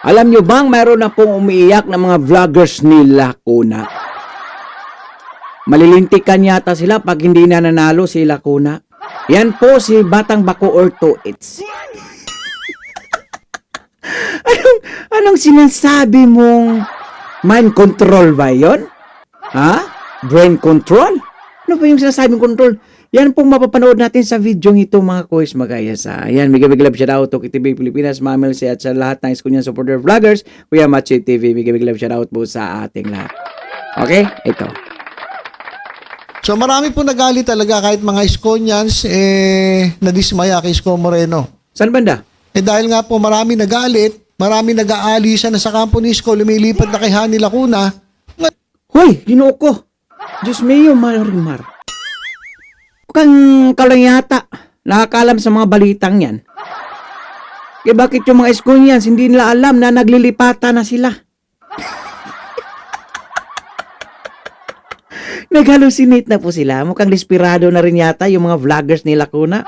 Alam nyo bang mayroon na pong umiiyak na mga vloggers nila kuna? Malilintikan yata sila pag hindi na nanalo si Lacuna. Yan po si Batang Bako or Toits. Anong sinasabi mong mind control ba yon? Ha? Brain control? Ano ba yung sinasabing control? Yan pong mapapanood natin sa video ito mga kuys magayas. Yan, big love shout out to KTV Pilipinas, Mamel at sa lahat ng Iskunyan supporter vloggers. Kuya Machi TV, big love shout out po sa ating lahat. Okay? Ito. So marami po nagalit talaga kahit mga Iskonians nadismaya kay Isko Moreno. Saan banda? Dahil nga po marami nagalit, marami nag-aalisa na sa kampo ni Isko, lumilipat na kay Hani Lacuna. Hoy, ginoo ko. Diyos mayo, marimar. Kang kalang yata, nakakalam sa mga balitang yan. Kaya bakit yung mga Iskonians hindi nila alam na naglilipatan na sila? Nag-hallucinate na po sila. Mukhang desperado na rin yata yung mga vloggers ni Lacuna.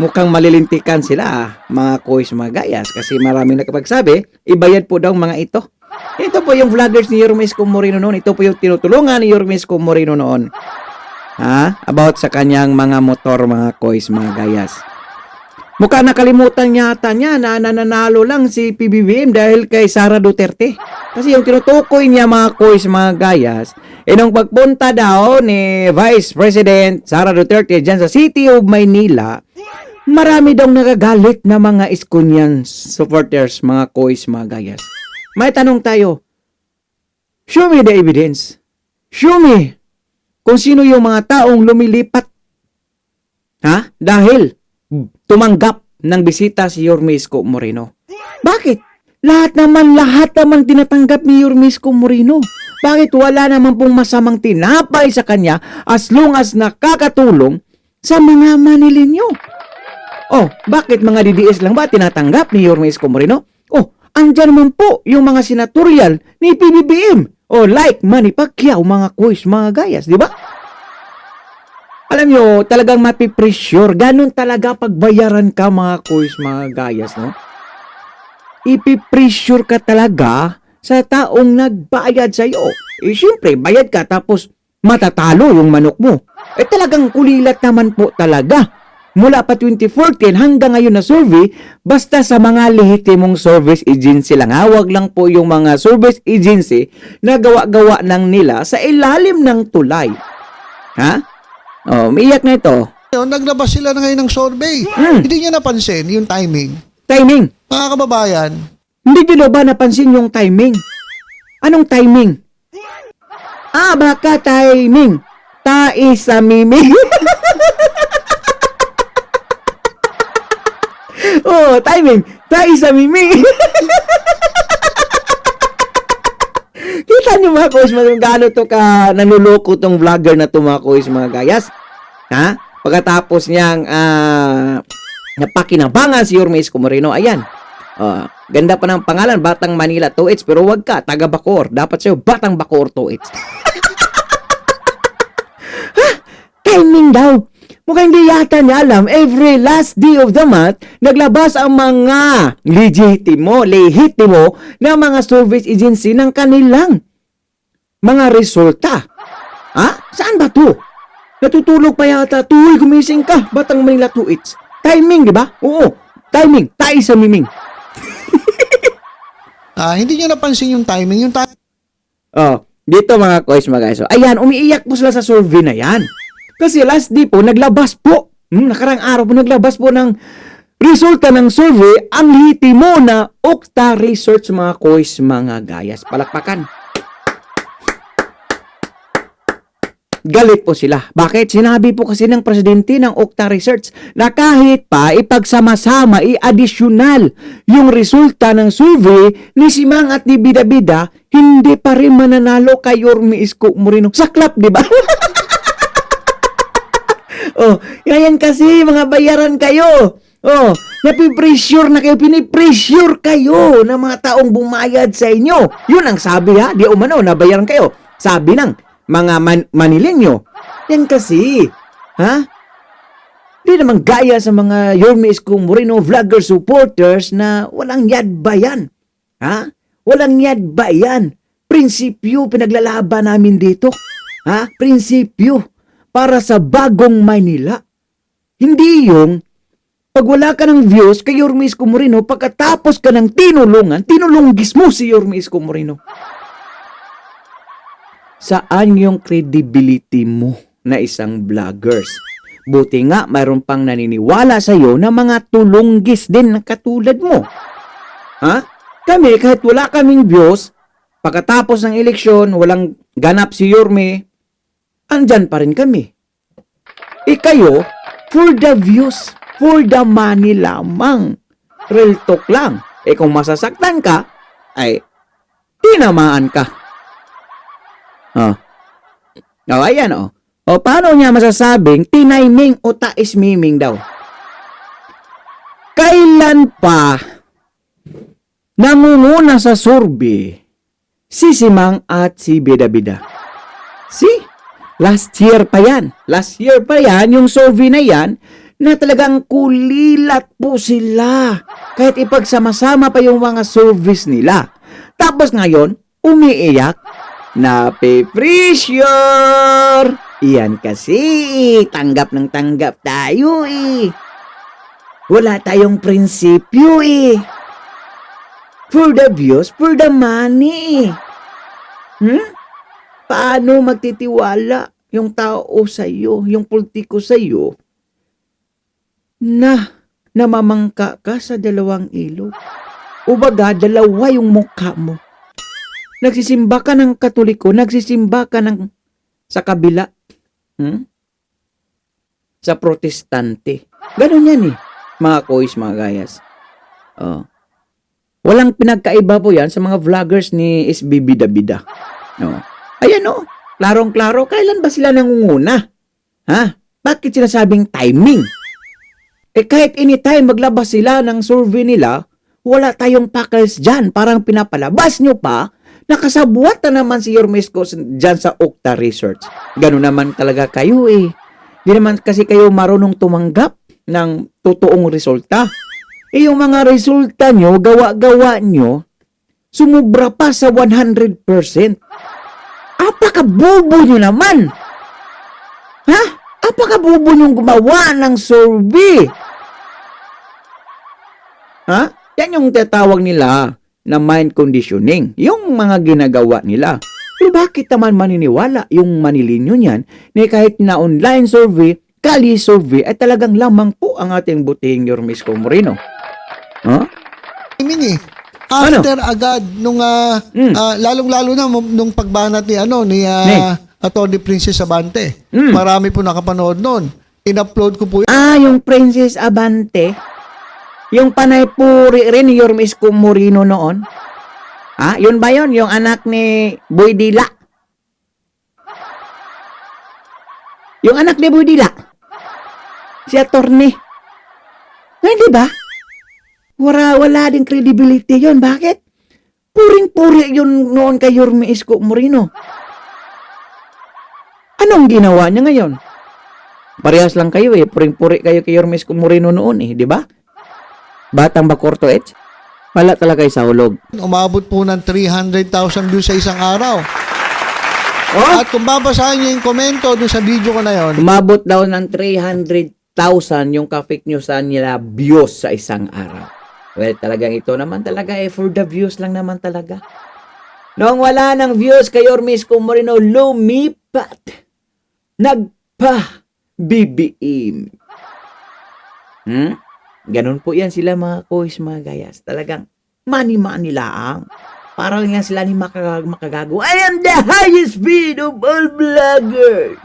Mukhang malilintikan sila, mga kois, mga gayas. Kasi maraming nakapagsabi, ibayad po daw mga ito. Ito po yung vloggers ni Yorme Isko Moreno noon. Ito po yung tinutulungan ni Yorme Isko Moreno noon. About sa kanyang mga motor, mga kois, mga gayas. Mukhang nakalimutan yata niya na nananalo lang si PBBM dahil kay Sara Duterte. Kasi yung tinutukoy niya mga kois, mga gayas, nung pagpunta daw ni Vice President Sara Duterte dyan sa City of Maynila, marami daw nagagalit na mga Iskonian supporters, mga kois, mga gayas. May tanong tayo, show me the evidence. Show me kung sino yung mga taong lumilipat. Dahil tumanggap ng bisita si Yorme Isko Moreno. Bakit? Lahat naman tinatanggap ni Yorme Isko Moreno. Bakit wala naman pong masamang tinapay sa kanya as long as nakakatulong sa mga Manilenyo? Oh, bakit mga DDS lang ba tinatanggap ni Yorme Isko Moreno? Oh, andyan naman po yung mga senatorial ni PBBM. Oh, like Manny Pacquiao, mga kuys, mga gayas, di ba? Alam nyo, talagang mapipressure. Ganun talaga pagbayaran ka, mga kuys, mga gayas, no? Ipipressure ka talaga sa taong nagbayad sa'yo. Siyempre, bayad ka tapos matatalo yung manok mo. Talagang kulilat naman po talaga. Mula pa 2014 hanggang ngayon na survey, basta sa mga lehitimong service agency lang. Huwag lang po yung mga service agency na gawa-gawa ng nila sa ilalim ng tulay. Umiiyak na ito. Naglabas sila na ngayon ng survey. Hindi niya napansin yung timing. Timing. Mga kababayan, Hindi nyo ba napansin yung timing? Anong timing? Baka timing. Tai sa miming. Timing. Tai sa miming. Kita nyo mga kuys, magano to ka nanuloko tong vlogger na to mga kuys, mga gayas. Pagkatapos niyang napakinabangan si Yorme Isko Moreno, ayan. Ganda pa ng pangalan, Batang Manila Toits, pero wag ka, taga Bacoor. Dapat sa'yo, Batang Bacoor Toits. Timing daw. Mukhang hindi yata niya alam, every last day of the month, naglabas ang mga lehitimo na mga service agency ng kanilang mga resulta. Saan ba to? Natutulog pa yata. Tuy, gumising ka, Batang Manila Toits. Timing, di ba? Oo, timing. Tai sa miming. hindi niya napansin yung timing. Dito mga kois, mga guys. Ayan, umiiyak po sila sa survey na yan. Kasi last day po, naglabas po. Nakarang araw po, naglabas po ng resulta ng survey ang lehitimo na Okta Research, mga kois, mga gayas. Palakpakan. Galit po sila. Bakit? Sinabi po kasi ng presidente ng Okta Research na kahit pa ipagsama-sama, i-additional yung resulta ng survey ni Simang at ni Bida-Bida, hindi pa rin mananalo kay Yorme Isko Moreno. Saklap, di ba? Yan kasi, mga bayaran kayo. Napipressure na kayo, pinipressure kayo ng mga taong bumayad sa inyo. Yun ang sabi di umano, nabayaran kayo. Sabi ng mga Manilenyo. Yan kasi, di naman gaya sa mga Yorme Isko Moreno vlogger supporters na walang yad bayan. Ha? Walang yad ba yan? Prinsipyo pinaglalaban namin dito. Ha? Prinsipyo para sa bagong Maynila. Hindi yung pag wala ka ng views kay Yorme Isko Moreno, pagkatapos ka ng tinulunggis mo si Yorme Isko Moreno. Saan yung credibility mo na isang vloggers? Buti nga mayroon pang naniniwala sa'yo na mga tulunggis din na katulad mo. Ha? Kami, kahit wala kaming views, pagkatapos ng eleksyon, walang ganap si Yorme, andyan pa rin kami. Kayo, for the views, for the money lamang. Real talk lang. Kung masasaktan ka, ay tinamaan ka. Ayan O, paano niya masasabing tinaiming o taismiming daw? Kailan pa nangunguna sa survey si Simang at si Bida-Bida? Last year pa yan. Last year pa yan, yung survey na yan, na talagang kulilat po sila. Kahit ipagsama-sama pa yung mga service nila. Tapos ngayon, umiiyak, nape-pressure. Iyan kasi, tanggap ng tanggap tayo Wala tayong prinsipyo For the views, for the money. Paano magtitiwala yung tao sa'yo, yung politiko sa'yo, na namamangka ka sa dalawang ilog? O baga, dalawa yung mukha mo. Nagsisimba ka ng Katoliko, nagsisimba ka ng sa kabila. Sa Protestante. Ganun yan mga kois, mga gayas. Walang pinagkaiba po yan sa mga vloggers ni SB Bida-Bida. Ayan klarong-klaro, kailan ba sila nangunguna? Bakit sinasabing timing? Kahit anytime maglabas sila ng survey nila, wala tayong pakals dyan. Parang pinapalabas nyo pa, nakasabwat na naman si Yorme Isko dyan sa Okta Research. Ganun naman talaga kayo Di naman kasi kayo marunong tumanggap ng totoong resulta. Yung mga resulta nyo, gawa-gawa nyo, sumubra pa sa 100%. Apakabobo nyo naman! Apakabobo nyo gumawa ng survey! Yan yung tatawag nila na mind conditioning. Yung mga ginagawa nila. Pero bakit naman maniniwala yung Manilinyo niyan na kahit na online survey, kali survey, ay talagang lamang po ang ating butihing Yorme Isko Moreno? After agad nung lalong-lalo na nung pagbanat ni Atty. Princess Abante. Marami po nakapanood noon. In-upload ko po yung Princess Abante, yung panay puri rin ni Yorme Isko Moreno noon. Yun ba yun? Yung anak ni Boy Dila? Yung anak ni Boy Dila? Si Atty. Hindi ba? Wala din credibility yun. Bakit? Puring-puri yun noon kay Yorme Isko Moreno. Anong ginawa niya ngayon? Parehas lang kayo Puring-puri kayo kay Yorme Isko Moreno noon di ba? Batang Bacorto wala talaga sa hulog. Umabot po ng 300,000 views sa isang araw. At kung babasahin niyo yung komento doon sa video ko na yon, umabot daw ng 300,000 yung ka-fake news nila views sa isang araw. Well, talagang ito naman talaga for the views lang naman talaga. Noong wala ng views kay Yorme Isko Moreno, lumipat. Nagpa-BBM. Ganun po yan sila mga kois, mga gayas. Talagang mani-mani lang. Para lang yan sila ni makagago. I am the highest speed of all vloggers.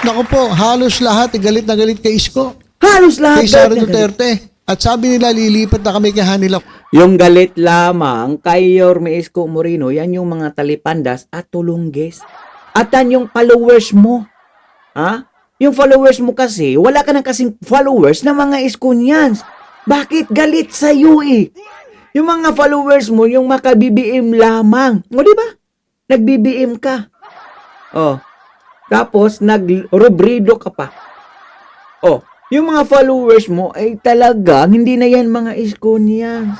naku po, halos lahat galit na galit kay Isko. Halos lahat. Kay Sara Duterte. At sabi nila, lilipat na kami kay Hanila. Yung galit lamang kay Yorme Isko Moreno, yan yung mga talipandas at tulungges. At yan yung followers mo. Yung followers mo kasi, wala ka na kasing followers na mga Iskonians. Bakit galit sa'yo Yung mga followers mo, yung maka-BBM lamang. O, di ba? Nag-BBM ka. Tapos, nag-rubrido ka pa. Yung mga followers mo ay talagang hindi na yan mga Iskonians.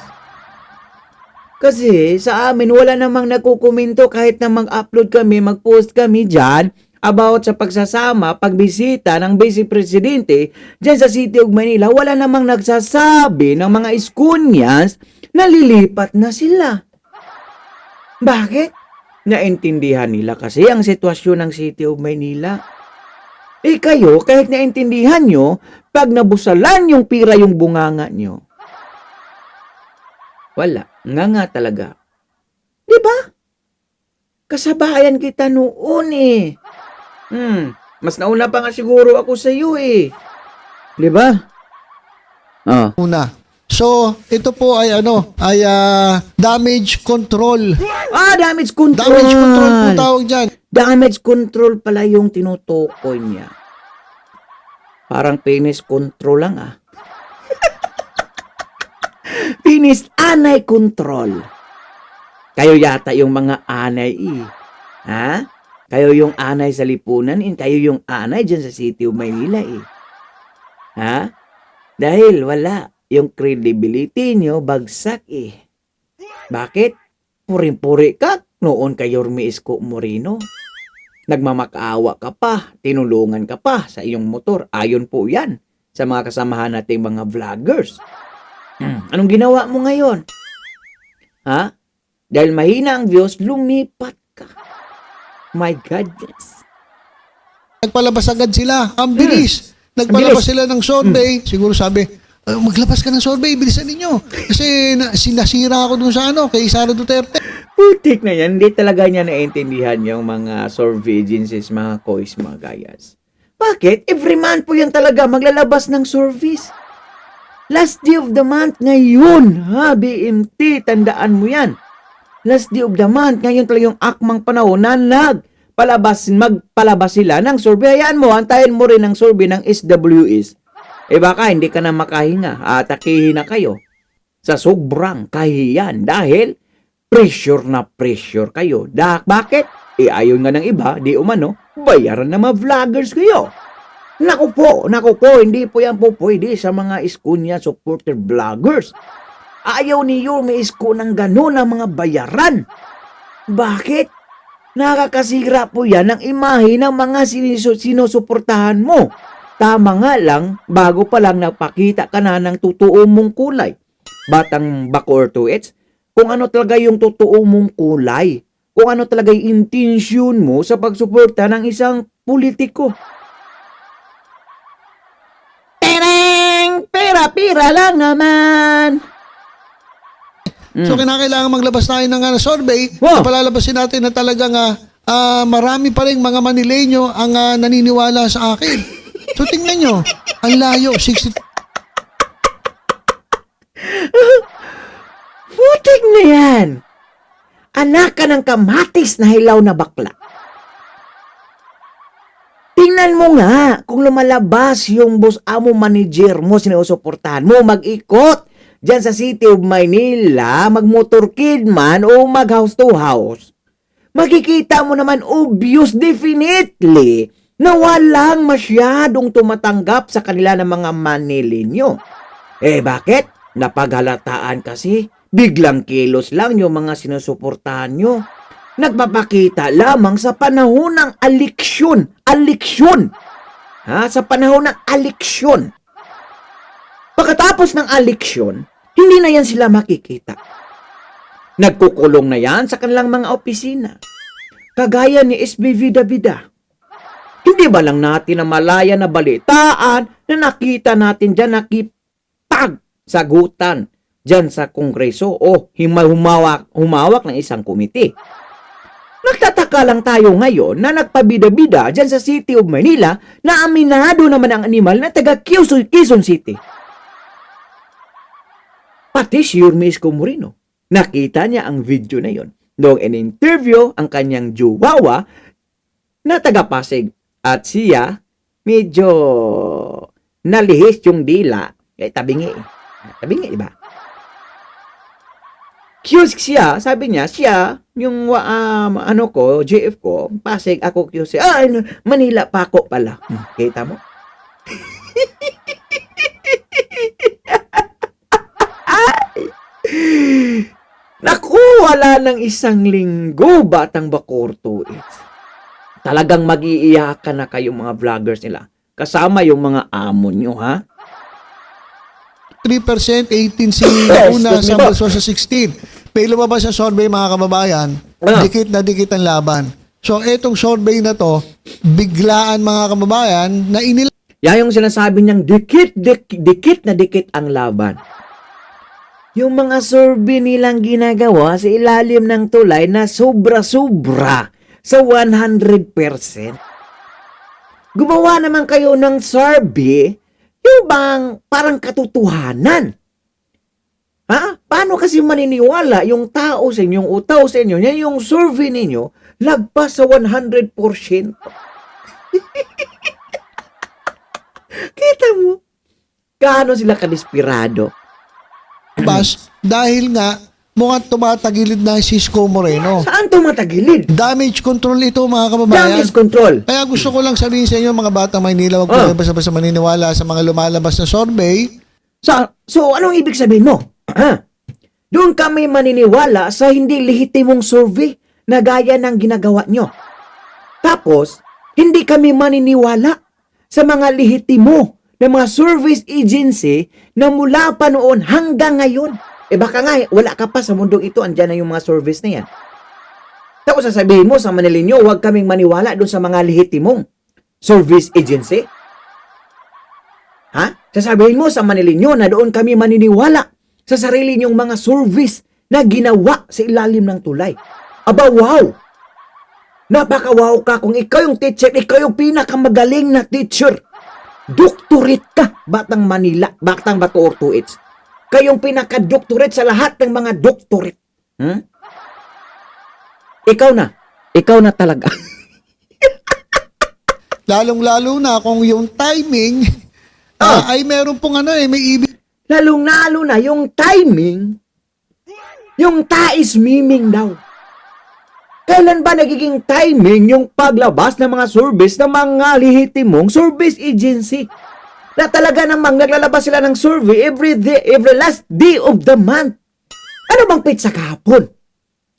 Kasi sa amin wala namang nagkukomento kahit na mag-upload kami, mag-post kami dyan about sa pagsasama, pagbisita ng Vice Presidente dyan sa City of Manila. Wala namang nagsasabi ng mga Iskonians na lilipat na sila. Bakit? Naintindihan nila kasi ang sitwasyon ng City of Manila. Eh kayo, kahit naintindihan nyo, pag nabusalan yung pira yung bunganga nyo, wala. Nga talaga. Di ba? Kasabayan kita noon eh. Mas nauna pa nga siguro ako sa iyo eh. Di ba? Oh. Una. So, ito po ay damage control. Damage control. Damage control po tawag dyan. Damage control pala yung tinutukoy niya. Parang penis control lang ah. Penis anay control. Kayo yata yung mga anay eh. Ha? Kayo yung anay sa lipunan, kayo yung anay dyan sa City of Manila eh. Ha? Dahil wala. Yung credibility nyo bagsak eh. Bakit? Puring-puri ka noon kay Yorme Isko Moreno. Nagmamakaawa ka pa, tinulungan ka pa sa iyong motor. Ayon po yan sa mga kasamahan nating mga vloggers. Anong ginawa mo ngayon? Ha? Dahil mahina ang views, lumipat ka. My goodness. Nagpalabas agad sila. Ang bilis. Nagpalabas sila ng survey. Siguro sabi, maglabas ka ng survey, bilisan ninyo. Kasi sinasira ako dun sa kay Sara Duterte. Putik na yan. Hindi talaga niya naintindihan yung mga survey agencies, mga kois, mga gayas. Bakit? Every month po yan talaga maglalabas ng surveys. Last day of the month ngayon, ha, BMT, tandaan mo yan. Last day of the month, ngayon talaga yung akmang panahon na magpalabas sila ng survey. Hayaan mo, antayin mo rin ang survey ng SWS. Baka hindi ka na makahinga, atakihin na kayo sa sobrang kahiyan dahil pressure na pressure kayo. Bakit? Ayon nga ng iba, di umano, bayaran na mga vloggers kayo. Naku po, hindi po yan po pwede sa mga Iskonia supporter vloggers. Ayaw ni Yorme Isko ng gano'n ang mga bayaran. Bakit? Nakakasira po yan ng imahe ng mga sinusuportahan mo. Tama nga lang, bago pa lang napakita ka na ng totoo mong kulay. Batang bako or tuets, kung ano talaga yung totoo mong kulay. Kung ano talaga yung intensyon mo sa pagsuporta ng isang politiko. Pera lang naman. So, kinakailangan maglabas tayo ng survey. Wow. Palalabasin natin na talagang marami pa rin mga Manileño ang naniniwala sa akin. So, tingnan nyo. Ang layo. 60... Putik na yan. Anak ka ng kamatis na hilaw na bakla. Tingnan mo nga kung lumalabas yung boss amo manager mo, sinusuportahan mo, mag-ikot dyan sa City of Manila, mag-motorkid man o mag-house to house. Makikita mo naman obvious definitely na walang masyadong tumatanggap sa kanila ng mga Manileño. Bakit? Napaghalataan kasi biglang kilos lang yung mga sinusuportahan nyo. Nagpapakita lamang sa panahon ng eleksyon. Sa panahon ng eleksyon. Pagkatapos ng eleksyon, hindi na yan sila makikita. Nagkukulong na yan sa kanilang mga opisina. Kagaya ni SB Vida-Vida. Hindi ba lang natin na malaya na balitaan na nakita natin dyan nakipagsagutan dyan sa Kongreso o humawak ng isang komite. Nagtataka lang tayo ngayon na nagpabida-bida dyan sa City of Manila na aminado naman ang animal na taga Quezon City. Pati si Yorme Isko Moreno. Nakita niya ang video na yon noong in-interview ang kanyang juwawa na taga Pasig. At siya, medyo nalihis yung dila. Tabingi, diba? Cute siya, sabi niya, yung GF ko, Pasig, ako cute siya. Manila pa ako pala. Kita mo? Wala ng isang linggo, batang Bakorto. Talagang mag-iiyakan na kayo mga vloggers nila. Kasama yung mga amo nyo, ha? 3%, 18 si Una, Excuse me Samuel po. Sosa 16. May lumabas sa survey mga kababayan, Ah. dikit na dikit ang laban. So etong survey na to, biglaan mga kababayan na Yan yung sinasabi niyang dikit na dikit ang laban. Yung mga survey nilang ginagawa sa ilalim ng tulay na sobra-sobra sa 100%. Gumawa naman kayo ng survey, yung bang parang katotohanan. Ha? Paano kasi maniniwala yung tao sa inyo, yung utaw sa inyo, yan yung survey ninyo, lagpas sa 100%. Kita mo? Gaano sila kadesperado? ilabas dahil nga mukhang tumatagilid na si Isko Moreno. Saan tumatagilid? Damage control ito mga kababayan. Damage control. Kaya gusto ko lang sabihin sa inyo mga batang Maynila, huwag kayo basta-basta maniniwala sa mga lumalabas na survey. So, anong ibig sabihin mo? Doon kami maniniwala sa hindi lehitimong survey na gaya ng ginagawa nyo. Tapos, hindi kami maniniwala sa mga lehitimo na mga service agency na mula pa noon hanggang ngayon. Baka nga, wala ka pa sa mundong ito, andyan na yung mga service na yan. Tapos sasabihin mo sa Manilinyo, huwag kaming maniwala doon sa mga lehitimong service agency. Ha? Sasabihin mo sa Manilinyo na doon kami maniniwala sa sarili niyong mga service na ginawa sa ilalim ng tulay. Aba, wow! Napaka-wow ka kung ikaw yung teacher, ikaw yung pinakamagaling na teacher. Doctorate ka, Batang Manila, Batang Bato Ortuits. Kayong pinaka-doctorate sa lahat ng mga doctorate. Ikaw na talaga. Lalong-lalo na kung yung timing ay meron pong may ibig. Lalong-lalo na yung timing, yung tais miming daw. Kailan ba nagiging timing yung paglabas ng mga service ng mga lehitimong service agency? Na talaga namang naglalabas sila ng survey every last day of the month. Ano bang pizza kahapon?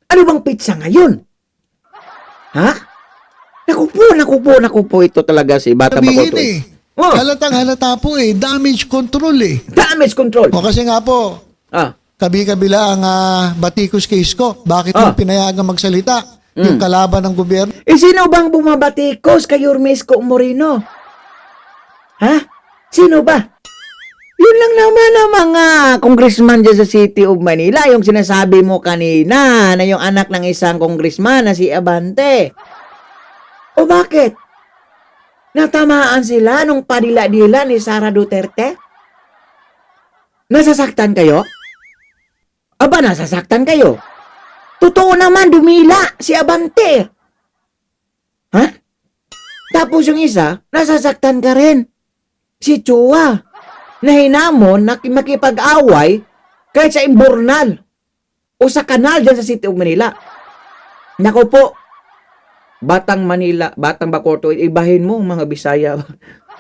Ano bang pizza ngayon? Ha? Naku po, ito talaga si Bata Sabihin Bakoto. Halatang-halata po damage control Damage control. O kasi nga po, kabi-kabila ang batikos kay Isko. Bakit mo pinayagang magsalita? Yung kalaban ng gobyerno. Sino bang bumabatikos kay Isko Moreno? Ha? Sino ba? Yun lang naman ang mga congressman dyan sa City of Manila. Yung sinasabi mo kanina na yung anak ng isang congressman na si Abante. O bakit? Natamaan sila nung padila-dila ni Sara Duterte? Nasasaktan kayo? Aba, nasasaktan kayo? Totoo naman, dumila si Abante. Ha? Tapos yung isa, nasasaktan ka rin. Si Chua, na hinamon na makipag-away kahit sa imbornal o sa kanal dyan sa City of Manila. Nako po, Batang Manila, Batang Bacoto, ibahin mo mga Bisaya.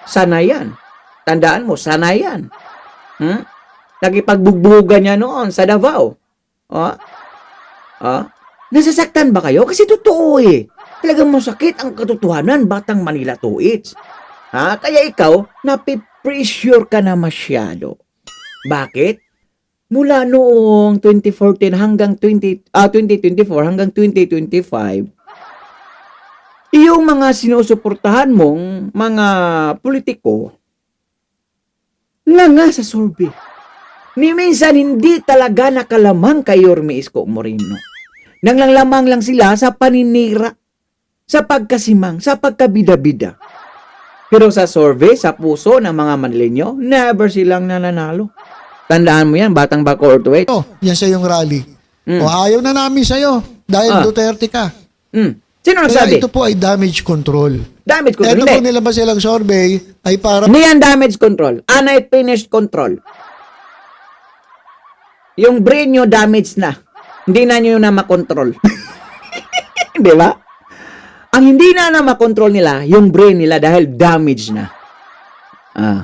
Sana yan. Tandaan mo, sana yan. Nagipagbugbugan niya noon sa Davao. Nasasaktan ba kayo? Kasi totoo Talagang masakit ang katotohanan, Batang Manila Tuits. Kaya ikaw, napipressure ka na masyado. Bakit? Mula noong 2014 hanggang 2024 hanggang 2025, yung mga sinusuportahan mong mga politiko nga sa survey. Ni minsan hindi talaga nakalamang kay Yorme Isko Moreno. Nanglamang lang sila sa paninira, sa pagkasimang, sa pagkabida-bida. Pero sa survey, sa puso ng mga Manileño, never silang nananalo. Tandaan mo yan, Batang Bacoto. Yan sa yung rally. O ayaw na namin sa'yo dahil Duterte ka. Sino Kaya nagsabi? ito po ay damage control. Damage control. Ito po nilabas silang survey ay para Hindi yan damage control. Unfinished control. Yung brain nyo damage na. Hindi na nyo na makontrol. Di ba? Ang hindi na makontrol nila, yung brain nila dahil damage na.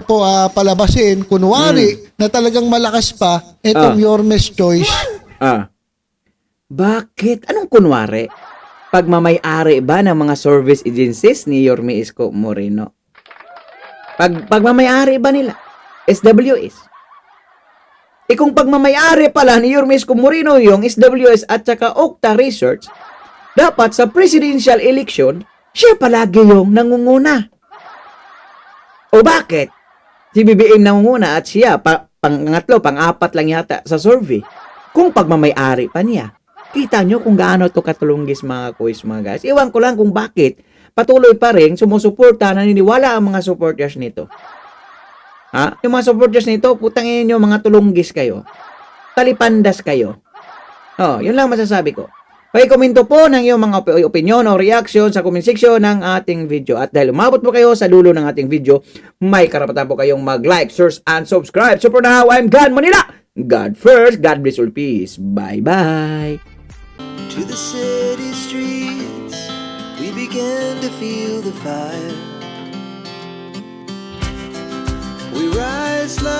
po palabasin, kunwari na talagang malakas pa itong Yorme's Choice. Bakit? Anong kunwari? Pagmamay-ari ba ng mga service agencies ni Yorme Isko Moreno? Pagmamay-ari ba nila? SWS? Kung pagmamay-ari pala ni Yorme Isko Moreno yung SWS at saka Okta Research, dapat sa presidential election, siya palagi yung nangunguna. O bakit? Si BBM nangunguna at siya pangatlo, pang-apat lang yata sa survey. Kung pagmamay-ari pa niya. Kita nyo kung gaano to katulunggis mga kuys mga guys. Iwan ko lang kung bakit patuloy pa rin sumusuporta, naniniwala ang mga supporters nito. Ha? Yung mga supporters nito, putangin nyo mga tulunggis kayo. Talipandas kayo. Oh, yun lang masasabi ko. Pakikomento po ng iyong mga opinion o reaction sa comment section ng ating video. At dahil umabot po kayo sa dulo ng ating video, may karapatan po kayong mag-like, share, and subscribe. So for now, I'm God Manila. God first, God bless all, peace. Bye-bye. To the city streets, we began to feel the fire. We rise like